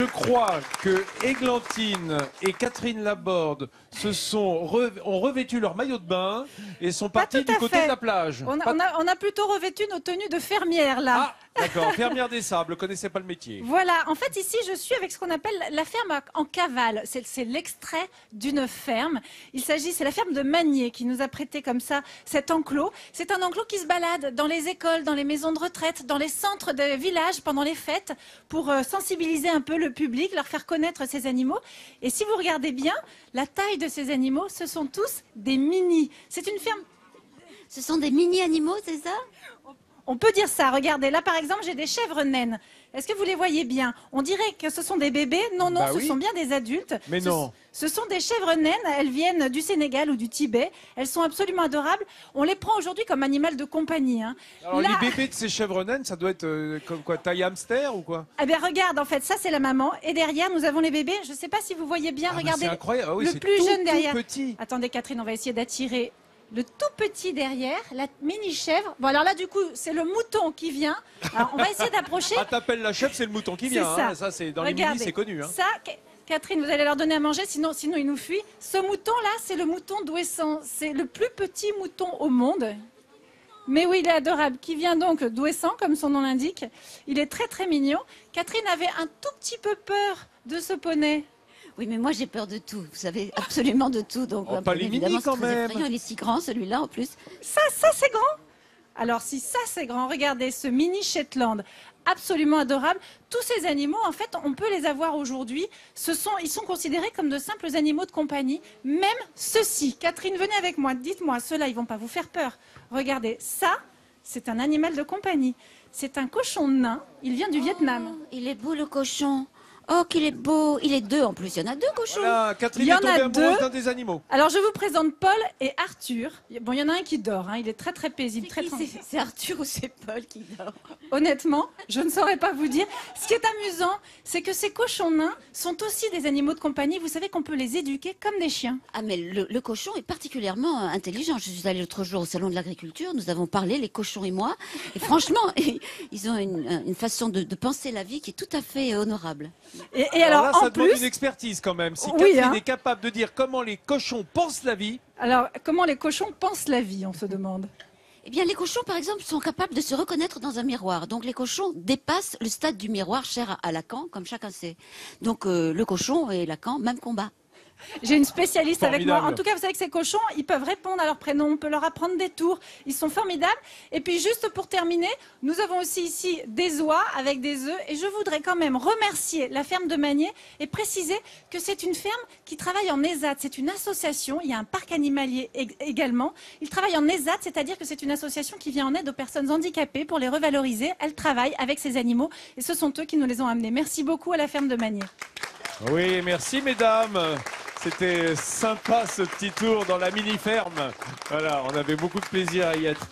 Je crois que Églantine et Catherine Laborde ont revêtu leur maillot de bain et sont partis du côté de la plage. On a plutôt revêtu nos tenues de fermière là. Ah, d'accord, fermière des sables, ne connaissais pas le métier. Voilà, en fait ici je suis avec ce qu'on appelle la ferme en cavale. C'est l'extrait d'une ferme. C'est la ferme de Magnier qui nous a prêté comme ça cet enclos. C'est un enclos qui se balade dans les écoles, dans les maisons de retraite, dans les centres de villages pendant les fêtes pour sensibiliser un peu le public, leur faire connaître ces animaux. Et si vous regardez bien, la taille de ces animaux, ce sont tous des mini. C'est une ferme... Ce sont des mini-animaux, c'est ça? On peut dire ça. Regardez, là par exemple, j'ai des chèvres naines. Est-ce que vous les voyez bien? On dirait que ce sont des bébés. Non, non, ce sont bien des adultes. Mais non. Ce sont des chèvres naines. Elles viennent du Sénégal ou du Tibet. Elles sont absolument adorables. On les prend aujourd'hui comme animal de compagnie. Hein. Alors là... les bébés de ces chèvres naines, ça doit être comme quoi, taille hamster ou quoi? Eh bien regarde, en fait, ça c'est la maman. Et derrière, nous avons les bébés. Je ne sais pas si vous voyez bien. Regardez, c'est incroyable. Ah oui, le plus jeune derrière. Tout petit. Attendez Catherine, on va essayer d'attirer le tout petit derrière, la mini chèvre. Bon alors là du coup c'est le mouton qui vient. Alors on va essayer d'approcher. Ah t'appelles la chèvre, c'est le mouton qui vient. Ça, ça c'est dans les mini, c'est connu. Hein. Ça, Catherine, vous allez leur donner à manger, sinon il nous fuit. Ce mouton là, c'est le mouton d'Ouessant. C'est le plus petit mouton au monde. Mais oui, il est adorable. Qui vient donc d'Ouessant, comme son nom l'indique. Il est très très mignon. Catherine avait un tout petit peu peur de ce poney. Oui, mais moi j'ai peur de tout, vous savez, absolument de tout. Donc, pas les mini quand même. Il est si grand celui-là en plus. Ça c'est grand. Alors si ça c'est grand, regardez ce mini Shetland, absolument adorable. Tous ces animaux, en fait, on peut les avoir aujourd'hui. Ils sont considérés comme de simples animaux de compagnie. Même ceux-ci. Catherine, venez avec moi. Dites-moi, ceux-là, ils vont pas vous faire peur. Regardez, ça, c'est un animal de compagnie. C'est un cochon nain. Il vient du Vietnam. Il est beau le cochon. Oh, qu'il est beau. Il est deux en plus. Il y en a deux cochons. Voilà, Catherine est tombée amoureuse d'un des animaux. Alors, je vous présente Paul et Arthur. Bon, il y en a un qui dort. Hein. Il est très, très paisible. C'est Arthur ou c'est Paul qui dort? Honnêtement, je ne saurais pas vous dire. Ce qui est amusant, c'est que ces cochons nains sont aussi des animaux de compagnie. Vous savez qu'on peut les éduquer comme des chiens. Ah, mais le cochon est particulièrement intelligent. Je suis allée l'autre jour au salon de l'agriculture. Nous avons parlé, les cochons et moi. Et franchement, ils ont une façon de penser la vie qui est tout à fait honorable. Et alors là, ça demande une expertise quand même. Si Catherine est capable de dire comment les cochons pensent la vie. Alors, comment les cochons pensent la vie, on se demande. Eh bien, les cochons, par exemple, sont capables de se reconnaître dans un miroir. Donc, les cochons dépassent le stade du miroir cher à Lacan, comme chacun sait. Donc, le cochon et Lacan, même combat. J'ai une spécialiste Formidable. avec moi. En tout cas, vous savez que ces cochons, ils peuvent répondre à leur prénom, on peut leur apprendre des tours. Ils sont formidables. Et puis, juste pour terminer, nous avons aussi ici des oies avec des œufs. Et je voudrais quand même remercier la ferme de Magnier et préciser que c'est une ferme qui travaille en ESAT. C'est une association. Il y a un parc animalier également. Ils travaillent en ESAT, c'est-à-dire que c'est une association qui vient en aide aux personnes handicapées pour les revaloriser. Elle travaille avec ces animaux et ce sont eux qui nous les ont amenés. Merci beaucoup à la ferme de Magnier. Oui, merci mesdames. C'était sympa ce petit tour dans la mini-ferme. Voilà, on avait beaucoup de plaisir à y être.